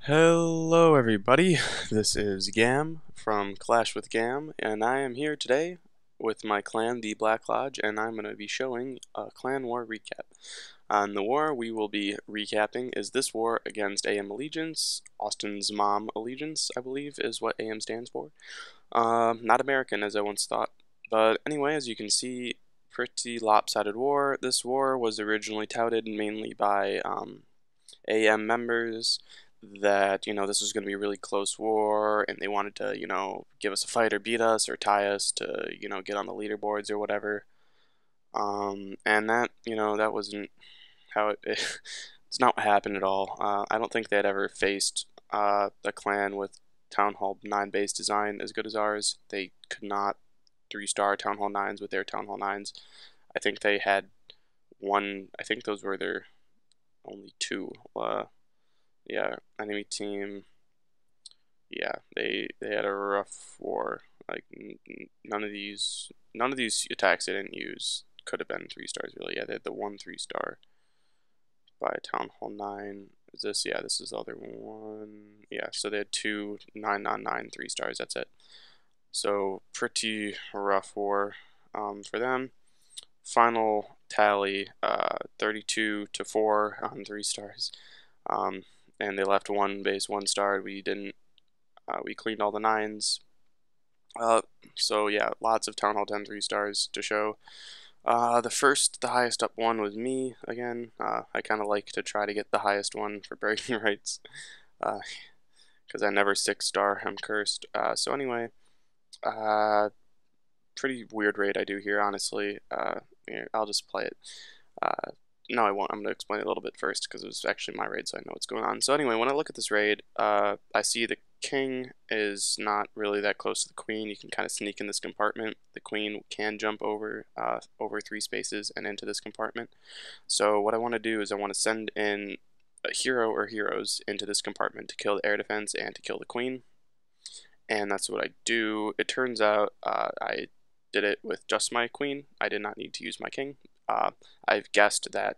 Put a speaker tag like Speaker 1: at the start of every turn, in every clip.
Speaker 1: Hello everybody, this is Gam from Clash with Gam, and I am here today with my clan, the Black Lodge, and I'm going to be showing a clan war recap. On the war we will be recapping is this war against AM Allegiance, Austin's mom Allegiance, I believe is what AM stands for. Not American as I once thought, but anyway, as you can see, pretty lopsided war. This war was originally touted mainly by AM members that, this was going to be a really close war and they wanted to, give us a fight or beat us or tie us to, get on the leaderboards or whatever. And that, that wasn't how it's not what happened at all. I don't think they had ever faced the clan with Town Hall 9 base design as good as ours. They could not 3-star Town Hall 9s with their Town Hall 9s. I think they had one, I think those were their only two. Yeah, enemy team. Yeah, they had a rough war. Like none of these attacks they didn't use could have been 3-stars really. Yeah, they had the one 3-star by Town Hall 9. Is this? Yeah, this is the other one. Yeah, so they had two 9/9 3-stars. That's it. So pretty rough war for them. Final tally 32-4 on 3-stars. And they left one base 1-star. We didn't. We cleaned all the 9s. So yeah, lots of Town Hall 10 3-stars to show. The highest up one was me again. I kind of like to try to get the highest one for bragging rights, because I never 6-star. I'm cursed. So anyway, pretty weird raid I do here, honestly. Yeah, I'll just play it. No, I won't. I'm going to explain it a little bit first because it was actually my raid, so I know what's going on. So anyway, when I look at this raid, I see the king is not really that close to the queen. You can kind of sneak in this compartment. The queen can jump over 3 spaces and into this compartment. So what I want to do is I want to send in a hero or heroes into this compartment to kill the air defense and to kill the queen. And that's what I do. It turns out I did it with just my queen. I did not need to use my king. I've guessed that,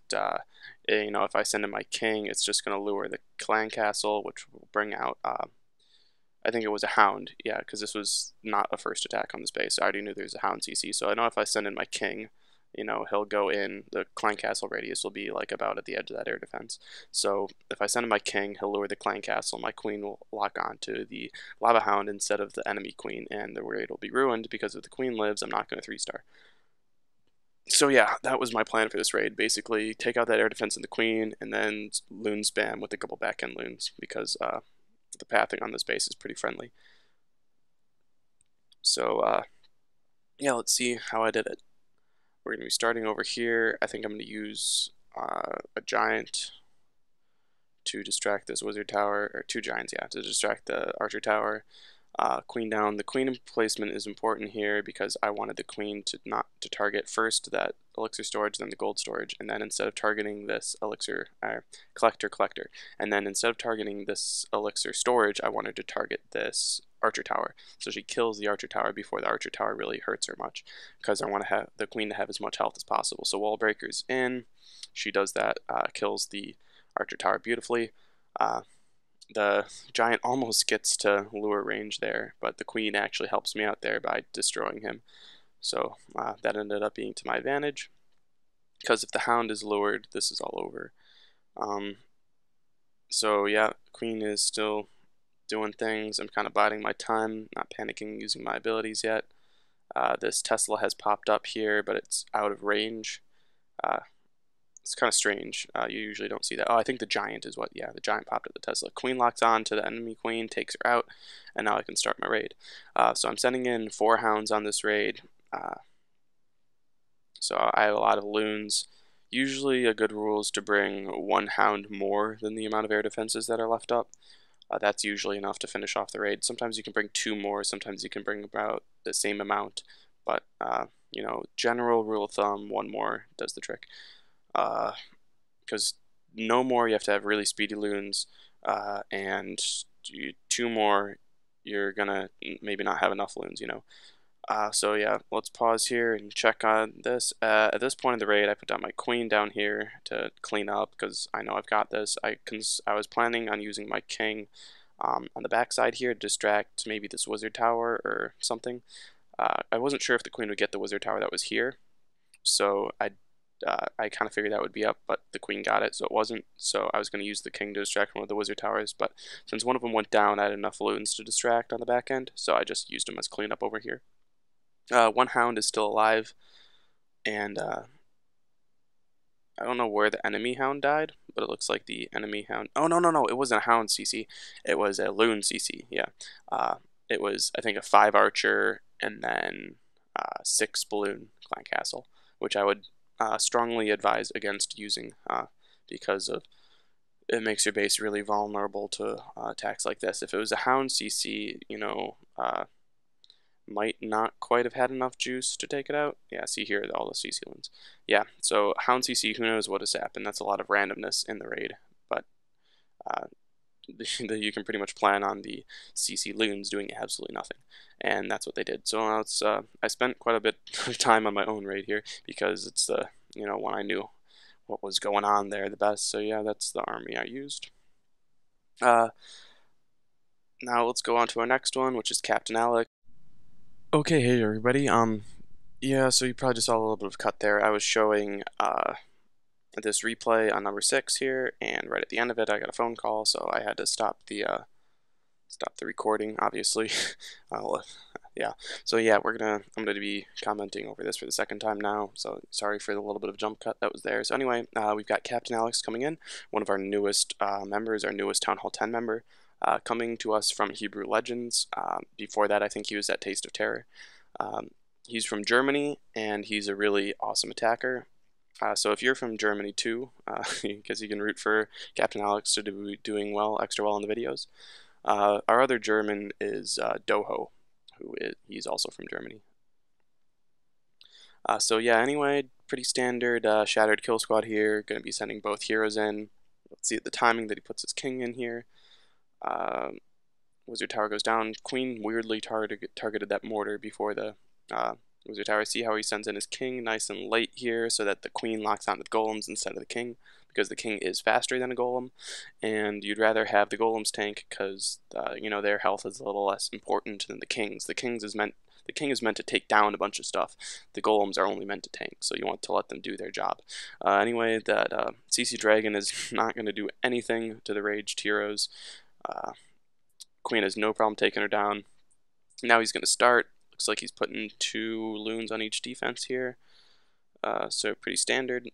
Speaker 1: if I send in my king, it's just going to lure the clan castle, which will bring out, I think it was a hound, yeah, because this was not a first attack on this base. I already knew there was a hound CC, so I know if I send in my king, he'll go in, the clan castle radius will be like about at the edge of that air defense. So if I send in my king, he'll lure the clan castle, my queen will lock on to the lava hound instead of the enemy queen, and the raid will be ruined because if the queen lives, I'm not going to 3-star. So yeah, that was my plan for this raid. Basically, take out that air defense and the queen, and then loon spam with a couple back-end loons, because the pathing on this base is pretty friendly. So yeah, let's see how I did it. We're going to be starting over here. I think I'm going to use a giant to distract this wizard tower, or 2 giants, yeah, to distract the archer tower. Queen down. The queen placement is important here because I wanted the queen to not to target first that elixir storage, then the gold storage, and then instead of targeting this elixir collector, and then instead of targeting this elixir storage, I wanted to target this archer tower. So she kills the archer tower before the archer tower really hurts her much, because I want to have the queen to have as much health as possible. So wall breakers in. She does that, kills the archer tower beautifully. The giant almost gets to lure range there, but the queen actually helps me out there by destroying him. So that ended up being to my advantage, because if the hound is lured, this is all over. So yeah, queen is still doing things. I'm kind of biding my time, not panicking using my abilities yet. This Tesla has popped up here, but it's out of range. It's kind of strange. You usually don't see that. Oh, I think the giant is what, yeah, the giant popped at the Tesla. Queen locks on to the enemy queen, takes her out, and now I can start my raid. So I'm sending in 4 hounds on this raid. So I have a lot of loons. Usually a good rule is to bring 1 hound more than the amount of air defenses that are left up. That's usually enough to finish off the raid. Sometimes you can bring 2 more, sometimes you can bring about the same amount, but, general rule of thumb, 1 more does the trick. Because no more, you have to have really speedy loons, and 2 more, you're gonna maybe not have enough loons, So yeah, let's pause here and check on this. At this point in the raid, I put down my queen down here to clean up because I know I've got this. I was planning on using my king on the backside here to distract maybe this wizard tower or something. I wasn't sure if the queen would get the wizard tower that was here, so I kind of figured that would be up, but the queen got it, so it wasn't. So I was going to use the king to distract one of the wizard towers, but since one of them went down, I had enough loons to distract on the back end, so I just used them as cleanup over here. One hound is still alive, and I don't know where the enemy hound died, but it looks like the enemy hound. Oh, no, no, no, it wasn't a hound CC. It was a loon CC, yeah. It was, I think, a 5 archer and then 6 balloon clan castle, which I would strongly advise against using because of it makes your base really vulnerable to attacks like this. If it was a hound CC, might not quite have had enough juice to take it out. Yeah, see here, all the CC loons. Yeah, so Hound CC, who knows what has happened. That's a lot of randomness in the raid, but uh, you can pretty much plan on the CC loons doing absolutely nothing, and that's what they did. So now it's I spent quite a bit of time on my own raid here because it's the when I knew what was going on there the best. So yeah, that's the army I used. Now let's go on to our next one, which is Captain Alex. Okay, hey everybody. Yeah, so you probably just saw a little bit of cut there. I was showing this replay on number 6 here, and right at the end of it, I got a phone call, so I had to stop the recording. Obviously, yeah. So yeah, I'm gonna be commenting over this for the second time now. So sorry for the little bit of jump cut that was there. So anyway, we've got Captain Alex coming in, one of our newest members, our newest Town Hall 10 member. Coming to us from Hebrew Legends. Before that, I think he was at Taste of Terror. He's from Germany, and he's a really awesome attacker. So if you're from Germany too, because you can root for Captain Alex to be doing extra well in the videos. Our other German is Doho, he's also from Germany. So yeah, anyway, pretty standard Shattered Kill Squad here. Going to be sending both heroes in. Let's see the timing that he puts his king in here. Wizard Tower goes down. Queen weirdly targeted that mortar before the Wizard Tower. See how he sends in his king nice and late here so that the queen locks on the golems instead of the king, because the king is faster than a golem, and you'd rather have the golems tank because their health is a little less important than the king's. The king is meant to take down a bunch of stuff. The golems are only meant to tank, so you want to let them do their job. Anyway, that CC Dragon is not going to do anything to the raged heroes. Queen has no problem taking her down. Now he's going to start. Looks like he's putting 2 loons on each defense here. So pretty standard.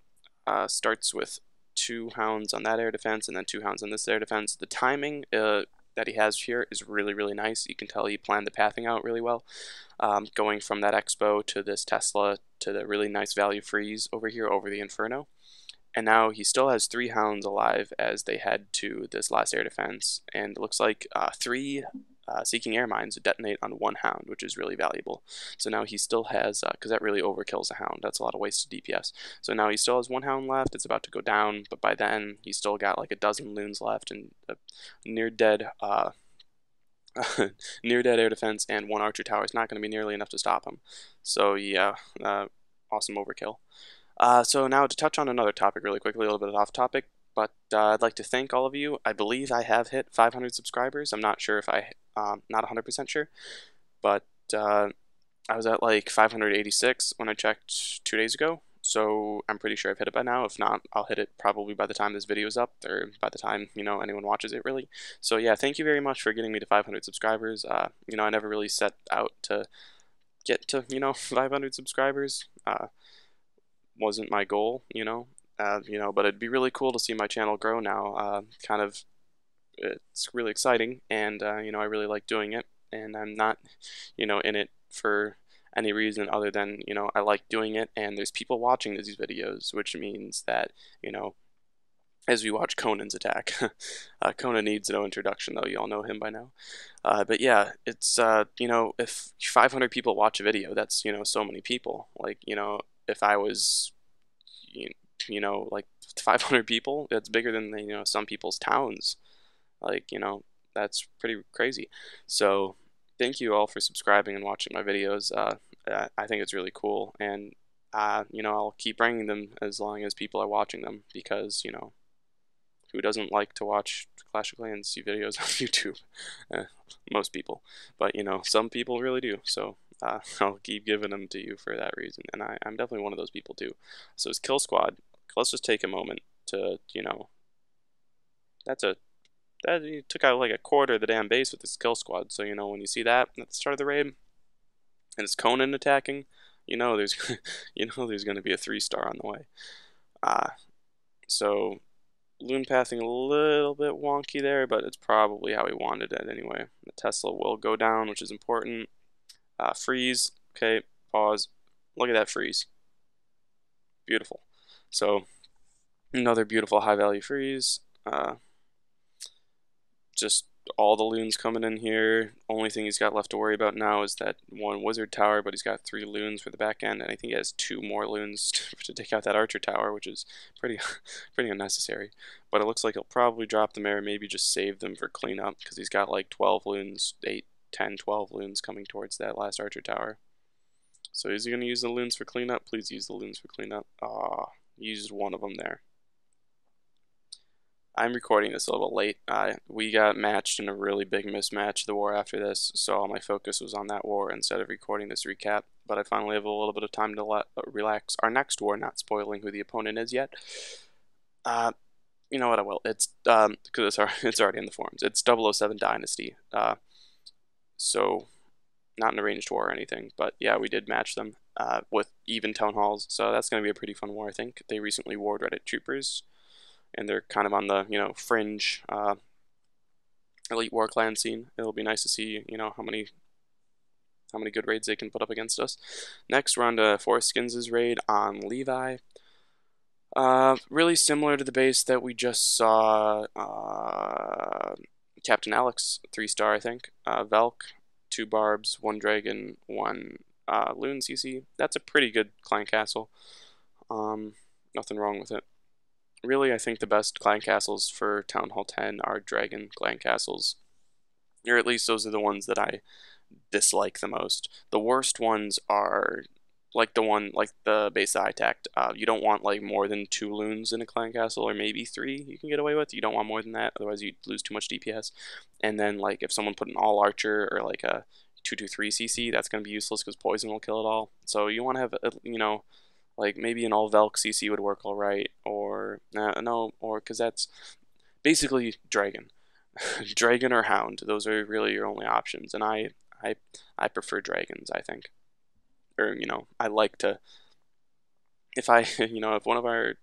Speaker 1: Starts with 2 hounds on that air defense and then 2 hounds on this air defense. The timing that he has here is really, really nice. You can tell he planned the pathing out really well. Going from that Expo to this Tesla to the really nice value freeze over here over the Inferno. And now he still has 3 hounds alive as they head to this last air defense. And it looks like 3 seeking air mines detonate on 1 hound, which is really valuable. So now he still has, because that really overkills a hound. That's a lot of wasted DPS. So now he still has 1 hound left. It's about to go down, but by then he's still got like a dozen loons left and a near dead near dead air defense, and 1 archer tower is not going to be nearly enough to stop him. So yeah, awesome overkill. So now to touch on another topic really quickly, a little bit off topic, but I'd like to thank all of you. I believe I have hit 500 subscribers. I'm not sure if not 100% sure, but I was at like 586 when I checked 2 days ago, so I'm pretty sure I've hit it by now. If not, I'll hit it probably by the time this video is up, or by the time, anyone watches it, really. So yeah, thank you very much for getting me to 500 subscribers. I never really set out to get to, 500 subscribers. Wasn't my goal, but it'd be really cool to see my channel grow now. It's really exciting, and I really like doing it, and I'm not, in it for any reason other than, I like doing it, and there's people watching these videos, which means that, as we watch Conan's attack. Conan needs no introduction, though. You all know him by now. But yeah, it's, if 500 people watch a video, that's, so many people. Like, if I was, like 500 people, that's bigger than, some people's towns. Like, that's pretty crazy. So, thank you all for subscribing and watching my videos. I think it's really cool, and I'll keep bringing them as long as people are watching them because who doesn't like to watch Clash of Clans videos on YouTube? Most people, but some people really do. So I'll keep giving them to you for that reason, and I'm definitely one of those people too. So as Kill Squad, let's just take a moment to that's a that he took out like a quarter of the damn base with his Kill Squad. So when you see that at the start of the raid, and it's Conan attacking, there's there's going to be a 3-star on the way. So loon pathing a little bit wonky there, but it's probably how he wanted it anyway. The Tesla will go down, which is important. Freeze. Okay, pause. Look at that freeze. Beautiful. So another beautiful high value freeze. Just all the loons coming in here. Only thing he's got left to worry about now is that one wizard tower, but he's got 3 loons for the back end, and I think he has 2 more loons to take out that archer tower, which is pretty unnecessary. But it looks like he'll probably drop them there, maybe just save them for cleanup, because he's got like 12 loons, 8, 10, 12 loons coming towards that last archer tower. So is he going to use the loons for cleanup? Please use the loons for cleanup. Ah, used one of them there. I'm recording this a little late. We got matched in a really big mismatch the war after this, so all my focus was on that war instead of recording this recap. But I finally have a little bit of time to relax our next war, not spoiling who the opponent is yet. You know what, I will. It's because it's already in the forums. It's 007 Dynasty. So not an arranged war or anything, but yeah, we did match them with even town halls, so that's going to be a pretty fun war, I think. They recently warred Reddit troopers, and they're kind of on the fringe elite war clan scene. It'll be nice to see how many good raids they can put up against us. Next, we're on to Forest Skins' raid on Levi. Really similar to the base that we just saw. Captain Alex 3-star, I think. Velk, 2 barbs, 1 dragon, 1 loon CC. That's a pretty good clan castle. Nothing wrong with it. Really, I think the best clan castles for Town Hall 10 are dragon clan castles. Or at least those are the ones that I dislike the most. The worst ones are like the base that I attacked. You don't want like more than 2 loons in a clan castle, or maybe 3 you can get away with. You don't want more than that, otherwise you'd lose too much DPS. And then like if someone put an all archer or like a 2/3 CC, that's going to be useless because poison will kill it all. So you want to have like maybe an all Velk CC would work all right, or no, or because that's basically dragon, dragon or hound. Those are really your only options, and I prefer dragons. I think, or I like to. If I if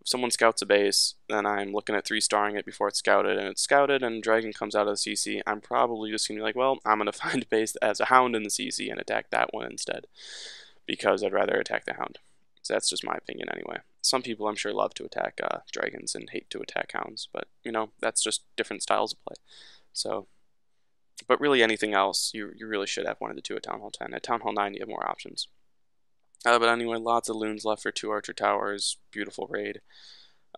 Speaker 1: someone scouts a base, then I'm looking at 3-starring it before it's scouted, and it's scouted, and dragon comes out of the CC. I'm probably just gonna be like, well, I'm gonna find a base that has a hound in the CC and attack that one instead, because I'd rather attack the hound. So that's just my opinion anyway. Some people I'm sure love to attack dragons and hate to attack hounds, but that's just different styles of play. So, but really anything else, you really should have one of the 2 at Town Hall 10. At Town Hall 9 you have more options. But anyway, lots of loons left for 2 archer towers. Beautiful raid.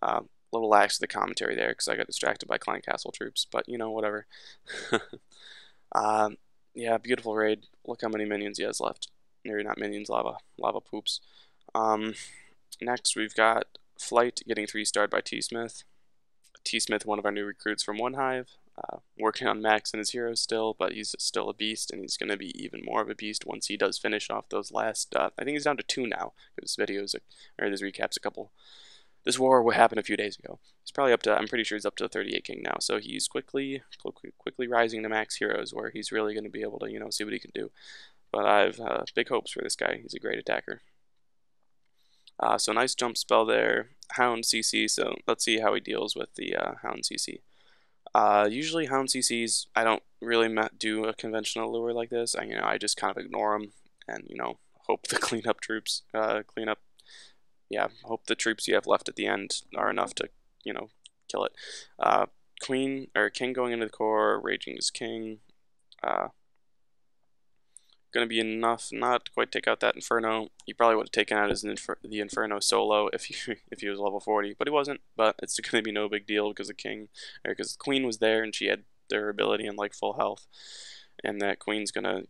Speaker 1: A little lax to the commentary there because I got distracted by clan castle troops, but whatever. Yeah, beautiful raid. Look how many minions he has left. Or not minions, lava poops. Next we've got Flight getting 3-starred by T-Smith. T-Smith, one of our new recruits from One Hive, working on maxing his heroes still, but he's still a beast, and he's going to be even more of a beast once he does finish off those last, I think he's down to 2 now, because this recap's this war happened a few days ago. He's probably up to, I'm pretty sure he's up to 38 king now, so he's quickly rising to max heroes, where he's really going to be able to, see what he can do. But I've big hopes for this guy. He's a great attacker. So nice jump spell there. Hound CC, so let's see how he deals with the Hound CC. Usually Hound CCs, I don't really do a conventional lure like this. I just kind of ignore them and, hope the cleanup troops hope the troops you have left at the end are enough to, kill it. Queen, or King going into the core, Raging is King. Going to be enough not to quite take out that Inferno. He probably would have taken out the Inferno solo if he was level 40, but he wasn't. But it's going to be no big deal because the Queen was there and she had their ability and like full health. and that queen's gonna,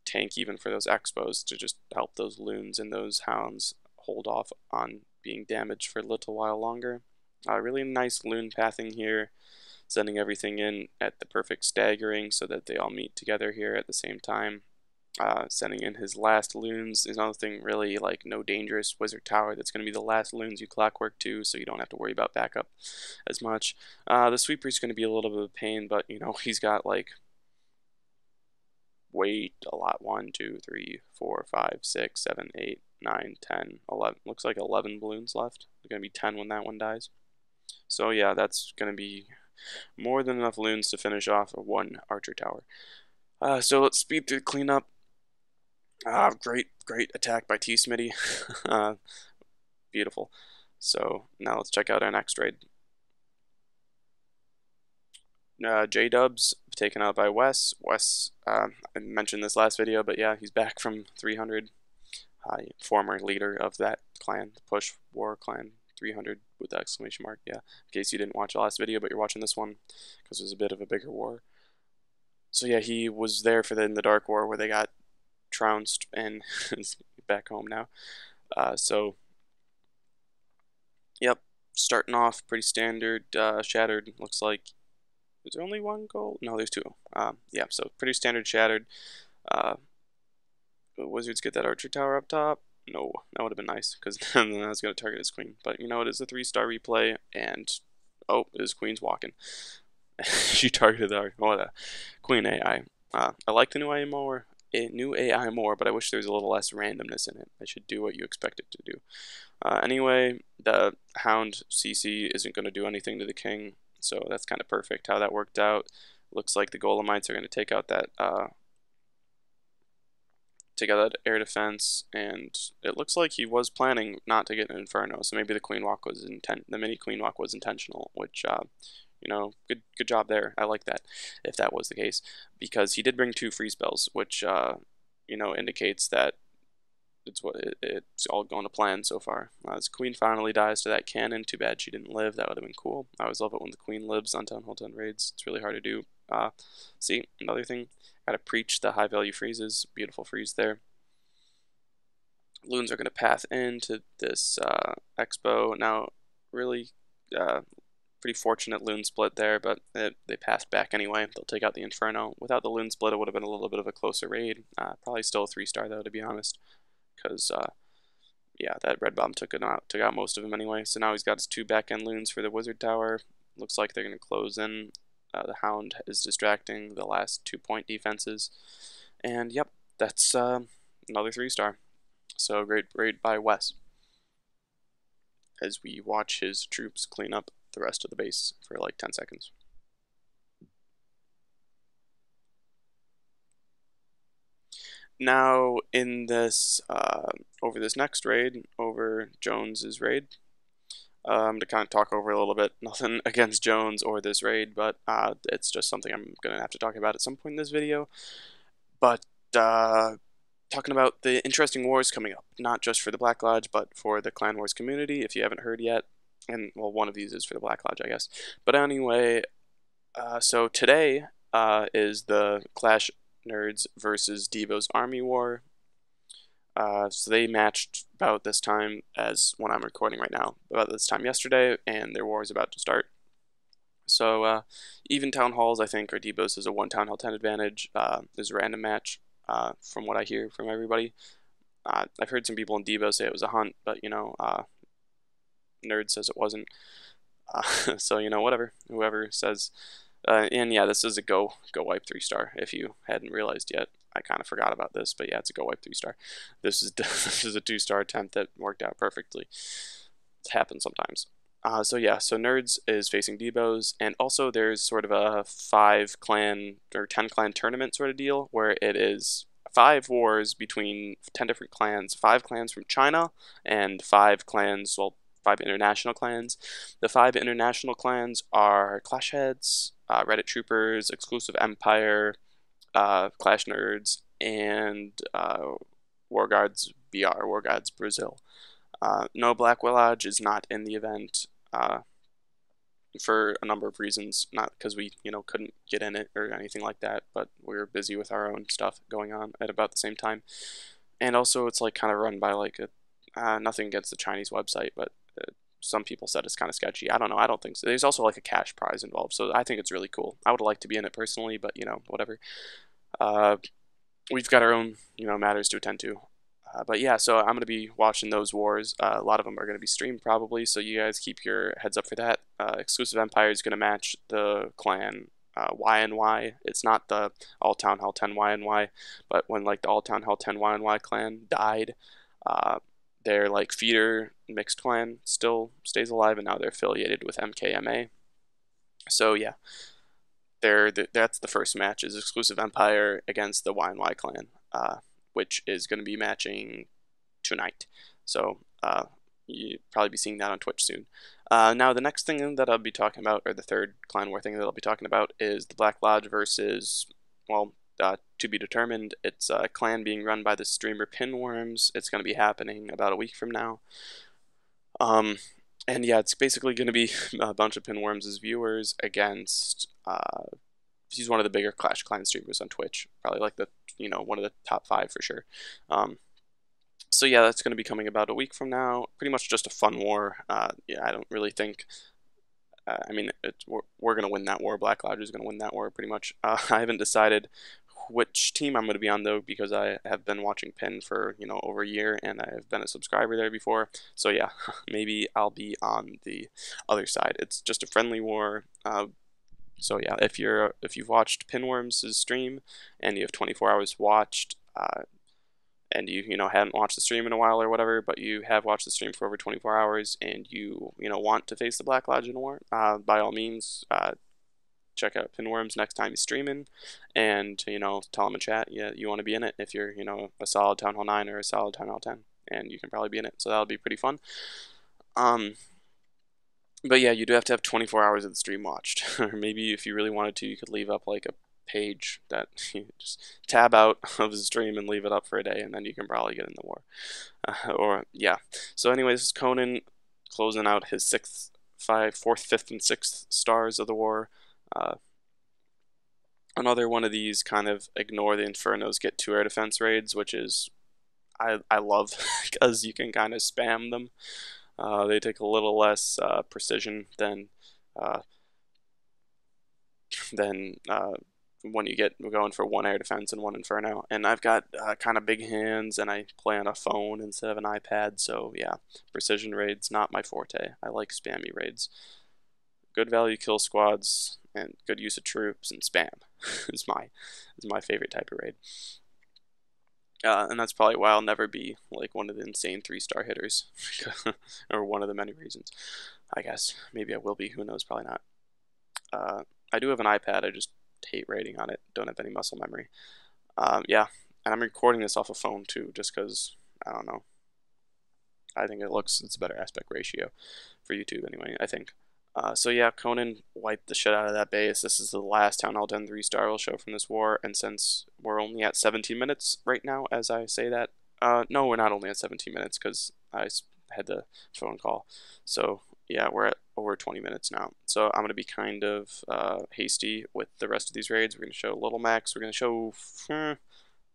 Speaker 1: tank even for those expos to just help those loons and those hounds hold off on being damaged for a little while longer. Really nice loon pathing here, sending everything in at the perfect staggering so that they all meet together here at the same time. Sending in his last loons is another thing, really, like no dangerous wizard tower. That's going to be the last loons you clockwork to, so you don't have to worry about backup as much. The sweeper's going to be a little bit of a pain, but he's got like wait a lot. 1, 2, 3, 4, 5, 6, 7, 8, 9, 10, 11. Looks like 11 balloons left. There's going to be 10 when that one dies. So yeah, that's going to be more than enough loons to finish off one archer tower. So let's speed through the cleanup. Great attack by T Smitty. Beautiful. So now let's check out our next raid. J-Dubs taken out by Wes. Wes, I mentioned this last video, but yeah, he's back from 300. Former leader of that clan, the Push War clan, 300 with the exclamation mark. Yeah, in case you didn't watch the last video, but you're watching this one because it was a bit of a bigger war. So yeah, he was there for in the Dark War where they got trounced and is back home now. So, yep, starting off pretty standard. Shattered looks like. Is there only one goal? No, there's two. Yeah, so pretty standard shattered. Wizards get that archer tower up top. No, that would have been nice because then I was going to target his queen. But it is a 3-star replay, and oh, his queen's walking. She targeted our queen AI. I like the new AI more, but I wish there was a little less randomness in it. I should do what you expect it to do. Anyway, the Hound CC isn't going to do anything to the king, so that's kind of perfect how that worked out. Looks like the Golemites are going to take out that air defense, and it looks like he was planning not to get an Inferno, so maybe the mini Queen Walk was intentional, which good job there. I like that if that was the case, because he did bring 2 free spells, which indicates that it's all going to plan so far. His queen finally dies to that cannon. Too bad she didn't live. That would have been cool. I always love it when the queen lives on Town Hall 10 raids. It's really hard to do. See, another thing. Gotta preach the high value freezes. Beautiful freeze there. Loons are going to path into this expo. Now, really pretty fortunate loon split there, but they passed back anyway. They'll take out the Inferno. Without the loon split, it would have been a little bit of a closer raid. Probably still a 3-star though, to be honest, because yeah, that red bomb took out most of them anyway. So now he's got his 2 back end loons for the wizard tower. Looks like they're going to close in. The Hound is distracting the last 2-point defenses, and yep, that's another 3-star. So great raid by Wes, as we watch his troops clean up the rest of the base for like 10 seconds. Now, in this, over this next raid, over Jones's raid, to kind of talk over a little bit. Nothing against Jones or this raid, but it's just something I'm going to have to talk about at some point in this video. But talking about the interesting wars coming up, not just for the Black Lodge, but for the Clan Wars community, if you haven't heard yet. And, well, one of these is for the Black Lodge, I guess. But anyway, so today is the Clash Nerds versus Devo's Army War. So they matched about this time as when I'm recording right now, about this time yesterday, and their war is about to start. So even town halls, I think, or Debo's is a 1 town hall 10 advantage. There's a random match from what I hear from everybody. I've heard some people in Debo say it was a hunt, but Nerd says it wasn't. So whatever, whoever says. And yeah, this is a go wipe 3-star. If you hadn't realized yet, I kind of forgot about this, but yeah, it's a go wipe 3-star. This is this is a 2-star attempt that worked out perfectly. It happens sometimes. So yeah, so Nerds is facing Debo's, and also there's sort of a 5 clan or 10 clan tournament sort of deal where it is 5 wars between 10 different clans, 5 clans from China and 5 clans, well, 5 international clans. The 5 international clans are Clash Heads, Reddit Troopers, Exclusive Empire, Clash Nerds, and War Gods BR, War Gods Brazil. No, Black Lodge is not in the event. for a number of reasons, not because we, couldn't get in it or anything like that, but we were busy with our own stuff going on at about the same time. And also, it's like kind of run by like nothing against the Chinese website, but some people said it's kind of sketchy. I don't know. I don't think so. There's also like a cash prize involved, so I think it's really cool. I would like to be in it personally, but whatever. Uh, we've got our own, matters to attend to. But yeah, so I'm going to be watching those wars. A lot of them are going to be streamed probably, so you guys keep your heads up for that. Exclusive Empire is going to match the clan Y&Y. It's not the All Town Hall 10 Y&Y, but when like the All Town Hall 10 Y&Y clan died, uh, their like feeder mixed clan still stays alive, and now they're affiliated with MKMA. So yeah, that's the first match is Exclusive Empire against the Y&Y clan, which is going to be matching tonight. So you'll probably be seeing that on Twitch soon. Now the next thing that I'll be talking about, or the third clan war thing that I'll be talking about, is the Black Lodge versus, well, to be determined. It's a clan being run by the streamer Pinworms. It's going to be happening about a week from now. And yeah, it's basically going to be a bunch of Pinworms' viewers against, he's one of the bigger Clash Clan streamers on Twitch, probably like the, one of the top 5 for sure. So yeah, that's going to be coming about a week from now. Pretty much just a fun war. Yeah, I don't really think, I mean, we're going to win that war. Black Lodge is going to win that war pretty much. I haven't decided which team I'm going to be on though, because I have been watching Pin for over a year, and I've been a subscriber there before. So yeah, maybe I'll be on the other side. It's just a friendly war. So yeah, if you've watched Pinworms' stream and you have 24 hours watched, and you hadn't watched the stream in a while or whatever, but you have watched the stream for over 24 hours, and you want to face the Black Lodge in a war, by all means, check out Pinworms next time he's streaming, and tell him in chat, yeah, you want to be in it if you're a solid Town Hall 9 or a solid Town Hall 10, and you can probably be in it. So that'll be pretty fun. But yeah, you do have to have 24 hours of the stream watched, or maybe if you really wanted to, you could leave up like a page that you just tab out of the stream and leave it up for a day, and then you can probably get in the war. Or yeah. So anyways, Conan closing out his 4th, 5th, and 6th stars of the war. Another one of these kind of ignore the Infernos, get 2 air defense raids, which is I love because you can kind of spam them. They take a little less precision than when you get going for 1 air defense and 1 Inferno. And I've got kind of big hands, and I play on a phone instead of an iPad, so yeah, precision raids not my forte. I like spammy raids. Good value kill squads and good use of troops and spam is my favorite type of raid. And that's probably why I'll never be like one of the insane 3-star hitters, or one of the many reasons. I guess maybe I will be. Who knows? Probably not. I do have an iPad. I just hate raiding on it. Don't have any muscle memory. Yeah, and I'm recording this off a phone too, just because I don't know. I think it's a better aspect ratio for YouTube anyway, I think. So yeah, Conan wiped the shit out of that base. This is the last Town Hall 10 3-star we'll show from this war, and since we're only at 17 minutes right now as I say that, no, we're not only at 17 minutes because I had the phone call. So yeah, we're at over 20 minutes now. So I'm going to be kind of hasty with the rest of these raids. We're going to show Little Max. We're going to show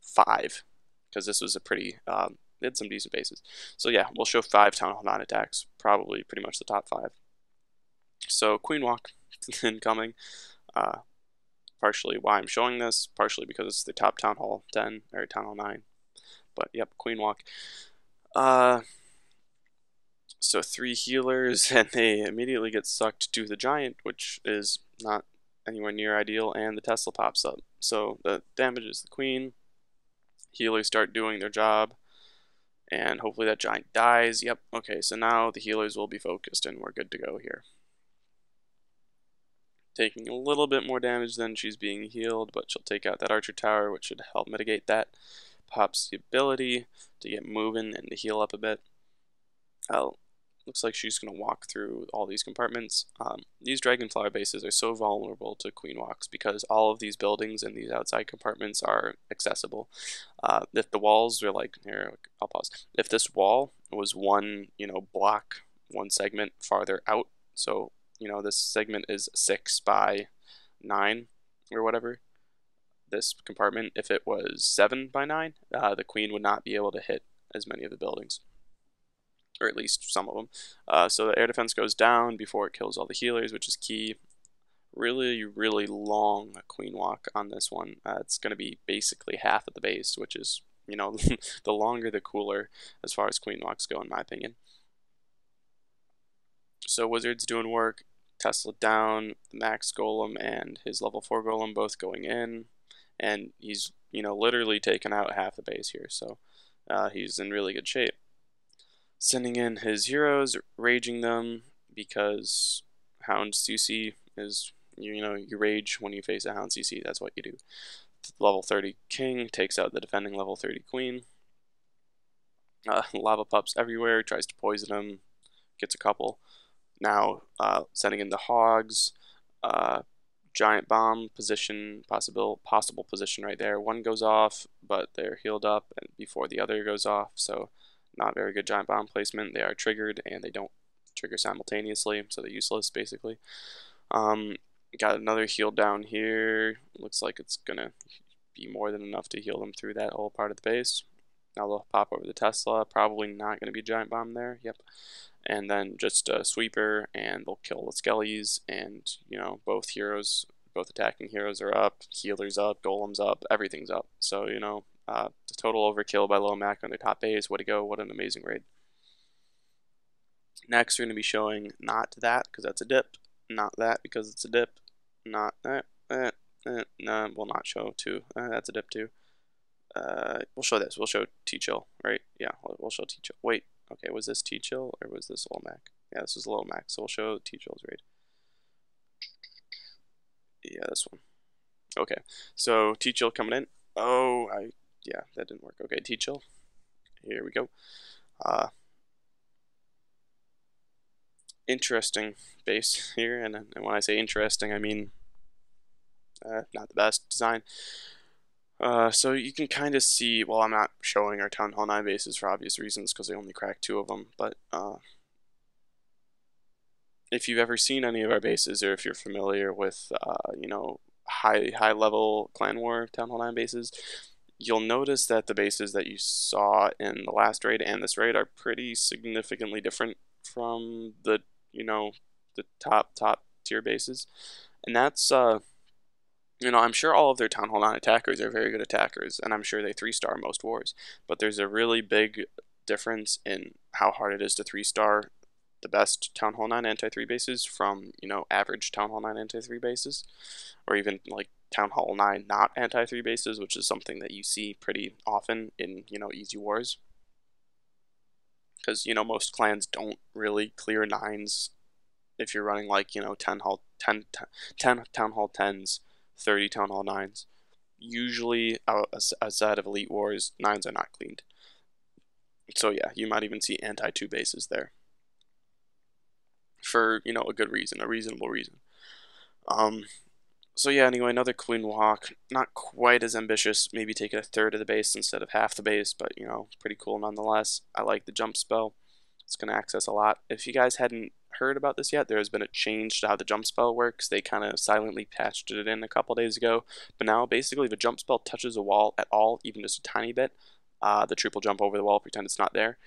Speaker 1: 5, because this was a pretty, they had some decent bases. So yeah, we'll show 5 Town Hall 9 attacks, probably pretty much the top 5. So Queen Walk incoming. Partially why I'm showing this, partially because it's the top Town Hall 10 or Town Hall 9. But yep, Queen Walk. So 3 healers, and they immediately get sucked to the Giant, which is not anywhere near ideal, and the Tesla pops up. So the damage is the Queen. Healers start doing their job, and hopefully that Giant dies. Yep, okay, so now the healers will be focused, and we're good to go here. Taking a little bit more damage than she's being healed, but she'll take out that Archer Tower, which should help mitigate that. Pops the ability to get moving and to heal up a bit. Looks like she's going to walk through all these compartments. These Dragonflower bases are so vulnerable to Queen Walks because all of these buildings and these outside compartments are accessible. If the walls are like, here, I'll pause. If this wall was one, block, one segment farther out, so this segment is 6 by 9 or whatever, this compartment, if it was 7 by 9, the queen would not be able to hit as many of the buildings, or at least some of them. So the air defense goes down before it kills all the healers, which is key. Really, really long queen walk on this one. It's going to be basically half of the base, which is, the longer the cooler as far as queen walks go, in my opinion. So Wizard's doing work. Tesla down, the max golem and his level 4 golem both going in, and he's literally taken out half the base here, so he's in really good shape. Sending in his heroes, raging them, because Hound CC is, you rage when you face a Hound CC, that's what you do. Level 30 king takes out the defending level 30 queen. Lava pups everywhere, tries to poison him, gets a couple. Now sending in the hogs, giant bomb position, possible position right there. One goes off, but they're healed up and before the other goes off, so not very good giant bomb placement. They are triggered and they don't trigger simultaneously, so they're useless basically. Got another heal down here. Looks like it's gonna be more than enough to heal them through that whole part of the base. Now they'll pop over the Tesla. Probably not gonna be giant bomb there. Yep. And then just a sweeper, and they'll kill the skellies, and both attacking heroes are up, healers up, golems up, everything's up. So the total overkill by low mac on their top base. Way to go! What an amazing raid. Next, we're going to be showing not that because that's a dip, not that because it's a dip, not that. No, we'll not show two. That's a dip too. We'll show this. We'll show T-Chill, right? Yeah, we'll show T-Chill. Wait. Okay, was this T-Chill or was this low mac? Yeah, this was low mac, so we'll show T-Chill's raid. Yeah, this one. Okay, so T-Chill coming in. Oh, yeah, that didn't work. Okay, T-Chill. Here we go. Interesting base here, and when I say interesting, I mean not the best design. So you can kind of see, well, I'm not showing our Town Hall 9 bases for obvious reasons because they only cracked 2 of them, but if you've ever seen any of our bases, or if you're familiar with, high level Clan War Town Hall 9 bases, you'll notice that the bases that you saw in the last raid and this raid are pretty significantly different from the, the top tier bases. And that's, I'm sure all of their Town Hall 9 attackers are very good attackers, and I'm sure they 3-star most wars, but there's a really big difference in how hard it is to 3-star the best Town Hall 9 anti-3 bases from, average Town Hall 9 anti-3 bases, or even like Town Hall 9 not anti-3 bases, which is something that you see pretty often in, easy wars. Because, most clans don't really clear 9s if you're running like, 10 Town Hall 10s, 30 Town Hall 9s. Usually, outside of Elite Wars, 9s are not cleaned. So yeah, you might even see anti-2 bases there. For, a good reason, a reasonable reason. So yeah, anyway, another queen walk. Not quite as ambitious, maybe taking a third of the base instead of half the base, but, pretty cool nonetheless. I like the jump spell. It's going to access a lot. If you guys hadn't heard about this yet, there has been a change to how the jump spell works. They kind of silently patched it in a couple days ago, but now basically if a jump spell touches a wall at all, even just a tiny bit, the troop will jump over the wall, pretend it's not there.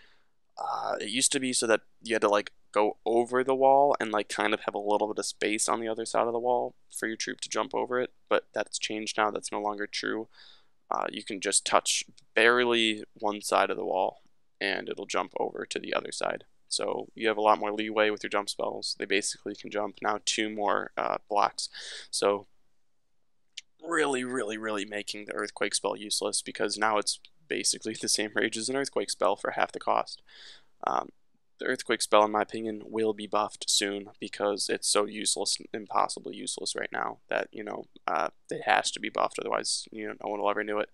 Speaker 1: It used to be so that you had to like go over the wall and like kind of have a little bit of space on the other side of the wall for your troop to jump over it, but that's changed now. That's no longer true. You can just touch barely one side of the wall and it'll jump over to the other side. So you have a lot more leeway with your jump spells. They basically can jump now 2 more blocks. So really, really, really making the Earthquake spell useless, because now it's basically the same rage as an Earthquake spell for half the cost. The Earthquake spell, in my opinion, will be buffed soon because it's so useless, impossibly useless right now that, it has to be buffed. Otherwise, no one will ever know it,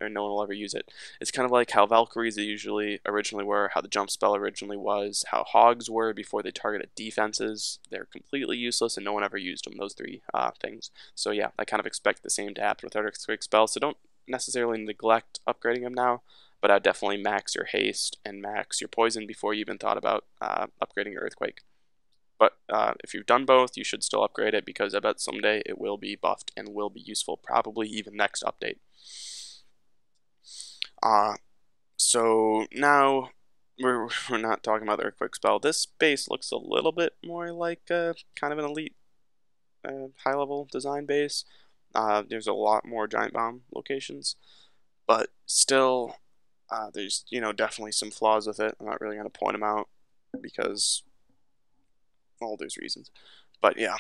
Speaker 1: or no one will ever use it. It's kind of like how Valkyries originally were, how the jump spell originally was, how Hogs were before they targeted defenses. They're completely useless and no one ever used them, those 3 things. So yeah, I kind of expect the same to happen with Earthquake spell, so don't necessarily neglect upgrading them now, but I'd definitely max your haste and max your poison before you even thought about upgrading your Earthquake. But if you've done both, you should still upgrade it, because I bet someday it will be buffed and will be useful, probably even next update. So now we're not talking about their quick spell. This base looks a little bit more like kind of an elite high level design base. There's a lot more giant bomb locations, but still there's definitely some flaws with it. I'm not really going to point them out because, well, there's reasons. But yeah,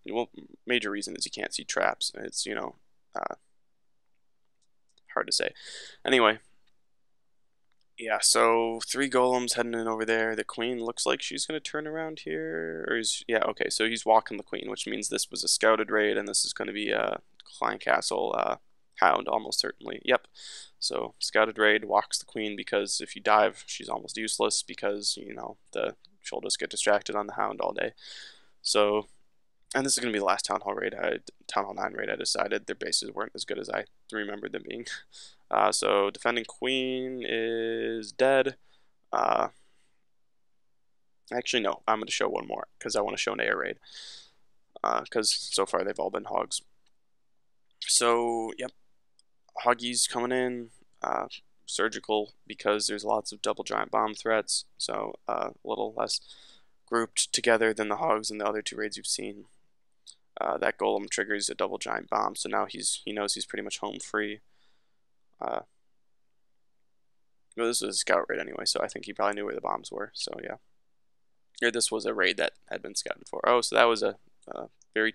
Speaker 1: well, major reason is you can't see traps. It's hard to say. Anyway, yeah, so 3 golems heading in over there. The queen looks like she's going to turn around here. Or is, yeah, okay, so he's walking the queen, which means this was a scouted raid, and this is going to be a Klein Castle hound, almost certainly. Yep, so scouted raid walks the queen, because if you dive, she's almost useless, because, she'll just get distracted on the hound all day. So, and this is going to be the last Town Hall raid. Town Hall 9 raid, I decided their bases weren't as good as I remembered them being. So defending queen is dead. Actually, no, I'm going to show one more, because I want to show an air raid. Because so far they've all been hogs. So, yep, hoggies coming in. Surgical, because there's lots of double giant bomb threats. So a little less grouped together than the hogs in the other 2 raids you've seen. That golem triggers a double giant bomb, so now he knows he's pretty much home free. Well, this was a scout raid anyway, so I think he probably knew where the bombs were. So yeah, here this was a raid that had been scouted for. Oh, so that was a very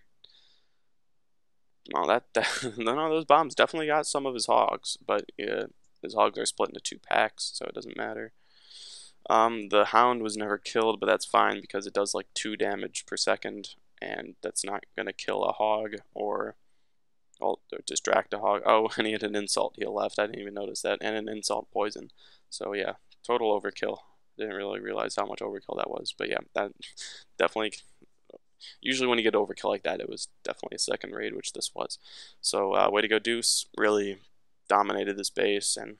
Speaker 1: no, no, those bombs definitely got some of his hogs, but yeah, his hogs are split into 2 packs, so it doesn't matter. The hound was never killed, but that's fine, because it does like 2 damage per second, and that's not gonna kill a hog or distract a hog. Oh, and he had an insult heal left. I didn't even notice that, and an insult poison. So yeah, total overkill. Didn't really realize how much overkill that was, but yeah, that definitely. Usually when you get overkill like that, it was definitely a second raid, which this was. So way to go, Deuce. Really dominated this base, and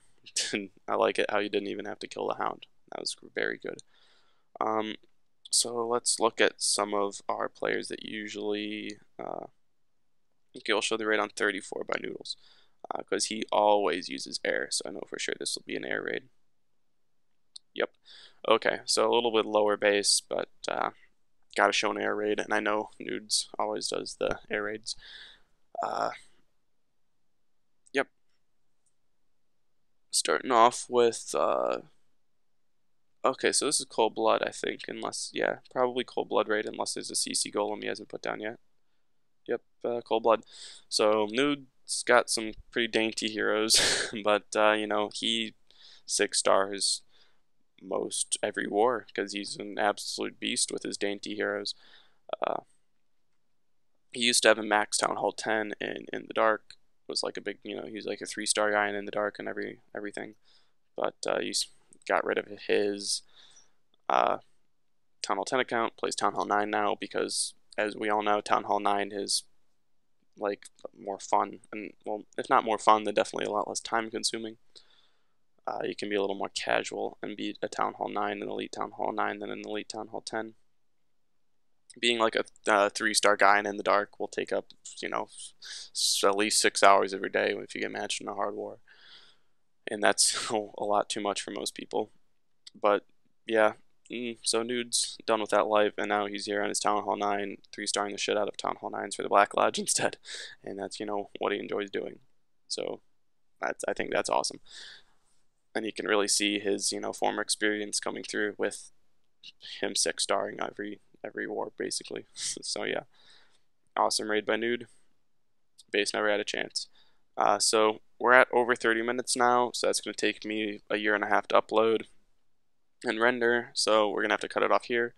Speaker 1: I like it how you didn't even have to kill the hound. That was very good. So let's look at some of our players that usually. Okay, I'll show the raid on 34 by Noodles, because he always uses air, so I know for sure this will be an air raid. Yep. Okay, so a little bit lower base, but gotta show an air raid, and I know Nudes always does the air raids. Yep. Starting off with, okay, so this is Cold Blood, I think, unless, yeah, probably Cold Blood raid, unless there's a CC golem he hasn't put down yet. Yep, Cold Blood. So Nude's got some pretty dainty heroes, but he 6 stars most every war, because he's an absolute beast with his dainty heroes. He used to have a max Town Hall 10 in the dark. Was like a big, he's like a 3-star guy in the dark and everything. But he's got rid of his Town Hall 10 account, plays Town Hall 9 now, because as we all know, Town Hall 9 is like more fun, and well, if not more fun, then definitely a lot less time consuming. You can be a little more casual and be a Town Hall 9, an Elite Town Hall 9, than an Elite Town Hall 10. Being like a 3-star guy and in the dark will take up, at least 6 hours every day if you get matched in a hard war. And that's a lot too much for most people. But yeah, so Nude's done with that life, and now he's here on his Town Hall 9, 3-starring the shit out of Town Hall 9s for the Black Lodge instead. And that's, what he enjoys doing. So I think that's awesome. And you can really see his, former experience coming through with him 6-starring every war, basically. So yeah, awesome raid by Nude. Base never had a chance. So we're at over 30 minutes now, so that's going to take me a year and a half to upload and render, so we're going to have to cut it off here.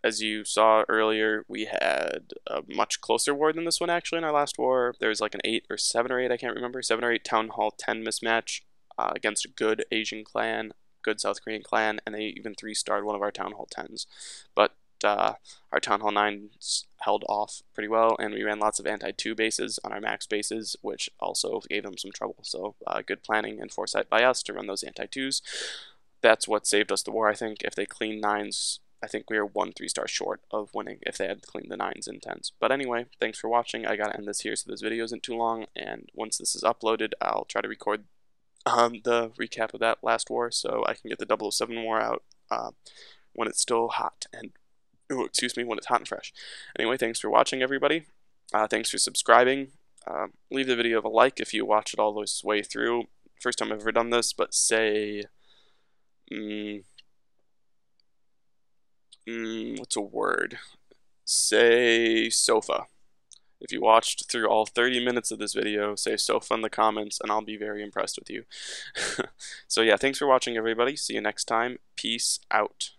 Speaker 1: As you saw earlier, we had a much closer war than this one, actually, in our last war. There was like an 8 or 7 or 8, I can't remember, 7 or 8 Town Hall 10 mismatch against a good Asian clan, good South Korean clan, and they even 3-starred one of our Town Hall 10s. But our Town Hall 9s held off pretty well, and we ran lots of anti-2 bases on our max bases, which also gave them some trouble. So good planning and foresight by us to run those anti-2s. That's what saved us the war, I think. If they clean 9s I think we are 1 3-star short of winning if they had cleaned the 9s and 10s. But anyway, thanks for watching. I gotta end this here so this video isn't too long, and once this is uploaded, I'll try to record the recap of that last war so I can get the 007 war out when it's still hot and, oh, excuse me, when it's hot and fresh. Anyway, thanks for watching, everybody. Thanks for subscribing. Leave the video a like if you watch it all this way through. First time I've ever done this, but say, what's a word? Say sofa. If you watched through all 30 minutes of this video, say sofa in the comments, and I'll be very impressed with you. So yeah, thanks for watching, everybody. See you next time. Peace out.